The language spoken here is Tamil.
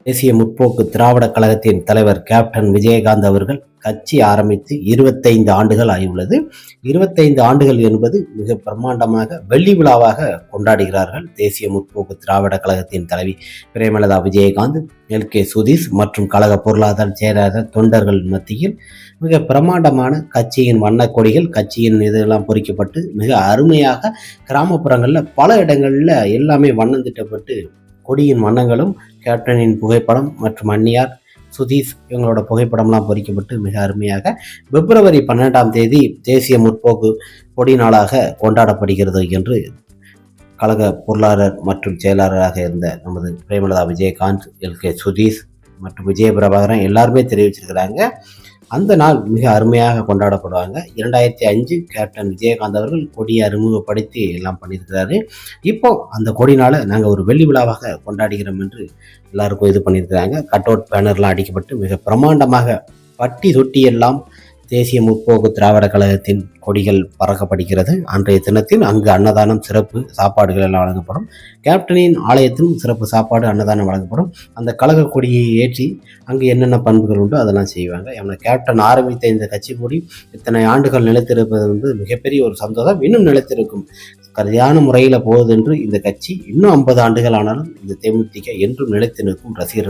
தேசிய முற்போக்கு திராவிட கழகத்தின் தலைவர் கேப்டன் விஜயகாந்த் அவர்கள் கட்சி ஆரம்பித்து 25 ஆண்டுகள் ஆகியுள்ளது. 25 ஆண்டுகள் என்பது மிக பிரம்மாண்டமாக வெள்ளி விழாவாக கொண்டாடுகிறார்கள். தேசிய முற்போக்கு திராவிட கழகத்தின் தலைவி பிரேமலதா விஜயகாந்த், எல்.கே. சுதீஷ் மற்றும் கழக பொருளாதார செயலாளர் தொண்டர்கள் மத்தியில் மிக பிரம்மாண்டமான கட்சியின் வண்ணக்கொடிகள், கட்சியின் இதெல்லாம் பொறிக்கப்பட்டு மிக அருமையாக கிராமப்புறங்களில் பல இடங்களில் எல்லாமே வண்ணம் திட்டப்பட்டு கொடியின் வண்ணங்களும் கேப்டனின் புகைப்படம் மற்றும் அந்நியார் சுதீஷ் இவங்களோட புகைப்படம்லாம் பொறிக்கப்பட்டு மிக அருமையாக பிப்ரவரி 12ஆம் தேதி தேசிய முற்போக்கு கொடி நாளாக கொண்டாடப்படுகிறது என்று கழக பொருளாளர் மற்றும் செயலாளராக இருந்த நமது பிரேமலதா விஜயகாந்த், எல்.கே. சுதீஷ் மற்றும் விஜயபிரபாகரன் எல்லாருமே தெரிவிச்சிருக்கிறாங்க. அந்த நாள் மிக அருமையாக கொண்டாடப்படுவாங்க. 2005 கேப்டன் விஜயகாந்த் அவர்கள் கொடியை அறிமுகப்படுத்தி எல்லாம் பண்ணியிருக்கிறாரு. இப்போ அந்த கொடினால நாங்கள் ஒரு வெள்ளி விழாவாக கொண்டாடுகிறோம் என்று எல்லாருக்கும் இது பண்ணியிருக்கிறாங்க. கட் அவுட் பேனர்லாம் அடிக்கப்பட்டு மிக பிரம்மாண்டமாக பட்டி தொட்டி எல்லாம் தேசிய முற்போக்கு திராவிட கழகத்தின் கொடிகள் பறக்கப்படுகிறது. அன்றைய தினத்தில் அங்கு அன்னதானம், சிறப்பு சாப்பாடுகள் எல்லாம் வழங்கப்படும். கேப்டனின் ஆலயத்திலும் சிறப்பு சாப்பாடு, அன்னதானம் வழங்கப்படும். அந்த கழக கொடியை ஏற்றி அங்கு என்னென்ன பண்புகள் உண்டோ அதெல்லாம் செய்வாங்க. நம்ம கேப்டன் ஆரம்பித்த இந்த கட்சி கொடி இத்தனை ஆண்டுகள் நிலைத்திருப்பது வந்து மிகப்பெரிய ஒரு சந்தோஷம். இன்னும் நிலைத்திருக்கும், சரியான முறையில் போகுது என்று இந்த கட்சி இன்னும் 50 ஆண்டுகள் ஆனாலும் இந்த தேமுதிக என்றும் நிலைத்து நிற்கும். ரசிகர்கள்